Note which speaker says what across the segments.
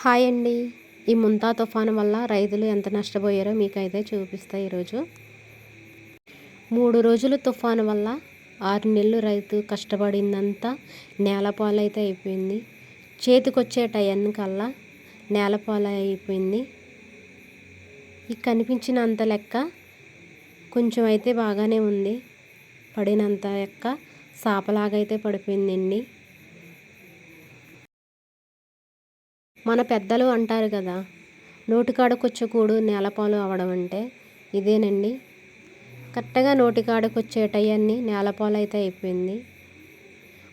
Speaker 1: Hi అండి. ఈ ముంతా తుఫాను వల్ల రైతులు ఎంత నష్టపోయారో మీకైతే చూపిస్తా ఈరోజు. 3 రోజులు తుఫాను వల్ల 6 నెలలు రైతు కష్టపడిందంతా నేలపాలైతే అయిపోయింది. చేతికొచ్చే టయానికల్లా నేలపాలైపోయింది. ఈ కనిపించినంత లెక్క కొంచెం అయితే బాగానే ఉంది. పడినంత లెక్క సాపలాగైతే పడిపోయిందండి. మన పెద్దలు అంటారు కదా, నోటికాడకొచ్చే కూడు నేలపాలు అవడం అంటే ఇదేనండి. కరెక్ట్గా నోటికాడకొచ్చే టయాన్ని నేలపాలు అయితే అయిపోయింది.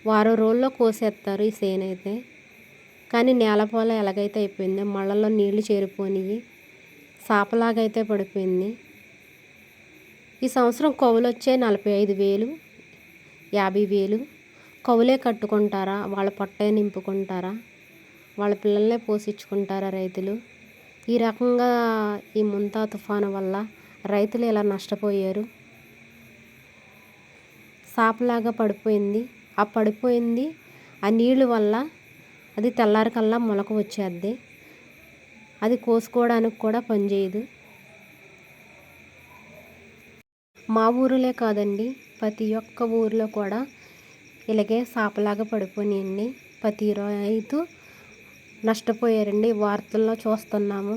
Speaker 1: వారం రోజుల్లో కోసేస్తారు ఈ చేనైతే. కానీ నేలపాలు ఎలాగైతే అయిపోయిందో, మళ్ళల్లో నీళ్లు చేరిపోయి సాపలాగైతే పడిపోయింది. ఈ సంవత్సరం కౌలు వచ్చే 45,000, 50,000. కౌలే కట్టుకుంటారా, వాళ్ళ పొట్టే నింపుకుంటారా, వాళ్ళ పిల్లల్నే పోషించుకుంటారా రైతులు? ఈ రకంగా ఈ ముంతా తుఫాను వల్ల రైతులు ఇలా నష్టపోయారు. సాపలాగా పడిపోయింది. ఆ నీళ్ళు వల్ల అది తెల్లారికల్లా మొలక వచ్చేద్ది. అది కోసుకోవడానికి కూడా పనిచేయదు. మా ఊరిలో కాదండి, ప్రతి ఒక్క ఊరిలో కూడా ఇలాగే సాపలాగా పడిపోయినాయండి. ప్రతి రైతు నష్టపోయారండి. వార్తల్లో చూస్తున్నాము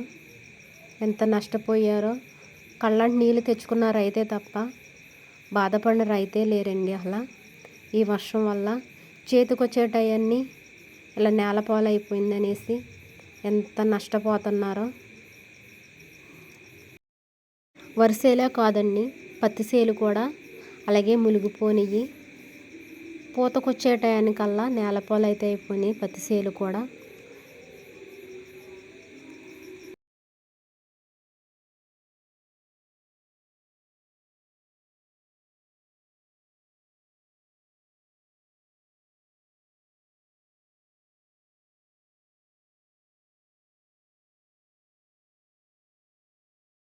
Speaker 1: ఎంత నష్టపోయారో. కళ్ళంటి నీళ్ళు తెచ్చుకున్న రైతే తప్ప బాధపడిన రైతే లేరండి. అలా ఈ వర్షం వల్ల చేతికొచ్చే టయాన్ని ఇలా నేలపాలైపోయిందనేసి ఎంత నష్టపోతున్నారో. వరిసేలే కాదండి, పత్తి సేలు కూడా అలాగే మునిగిపోయినాయి. పూతకొచ్చే టయానికల్లా నేలపాలైతే అయిపోయినాయి పత్తి సేలు కూడా.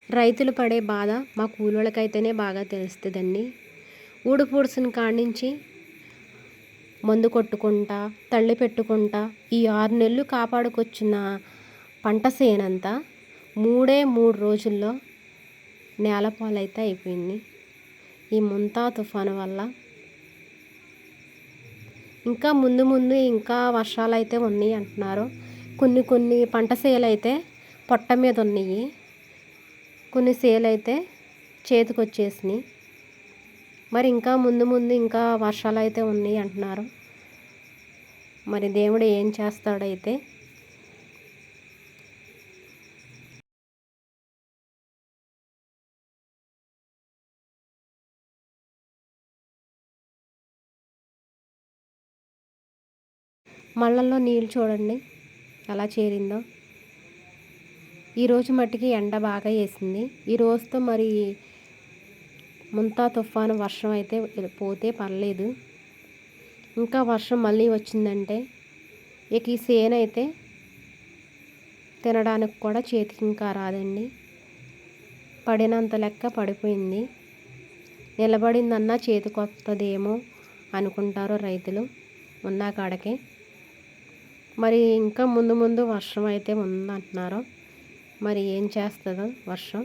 Speaker 1: రైతులు పడే బాధ మా కూలోళ్ళకైతేనే బాగా తెలుస్తుందండి. ఊడు పొడిసిన కాడించి మందు కొట్టుకుంటా, తళ్ళి పెట్టుకుంటా ఈ 6 నెలలు కాపాడుకొచ్చిన పంట సేనంతా 3 రోజుల్లో నేలపాలైతే అయిపోయింది ఈ ముంతా తుఫాను వల్ల. ఇంకా ముందు ఇంకా వర్షాలు అయితే ఉన్నాయి అంటున్నారు. కొన్ని పంట సేలు అయితే పొట్ట మీద ఉన్నాయి, కొన్ని సేలు అయితే చేతికొచ్చేసినాయి. మరి ఇంకా ముందు ఇంకా వర్షాలు అయితే ఉన్నాయి అంటున్నారు. మరి దేవుడు ఏం చేస్తాడైతే. మళ్ళల్లో నీళ్ళు చూడండి ఎలా చేరిందో. ఈరోజు మట్టికి ఎండ బాగా వేసింది. ఈ రోజుతో మరి ముంతా తుఫాను వర్షం అయితే పోతే పర్లేదు. ఇంకా వర్షం మళ్ళీ వచ్చిందంటే ఇక ఈ సేను అయితే తినడానికి కూడా చేతికి ఇంకా రాదండి. పడినంత లెక్క పడిపోయింది. నిలబడిందన్నా చేతికి వస్తుందేమో అనుకుంటారు రైతులు ఉన్న కాడకే. మరి ఇంకా ముందు వర్షం అయితే ఉందంటున్నారు. మరి ఏం చేస్తుందో వర్షం.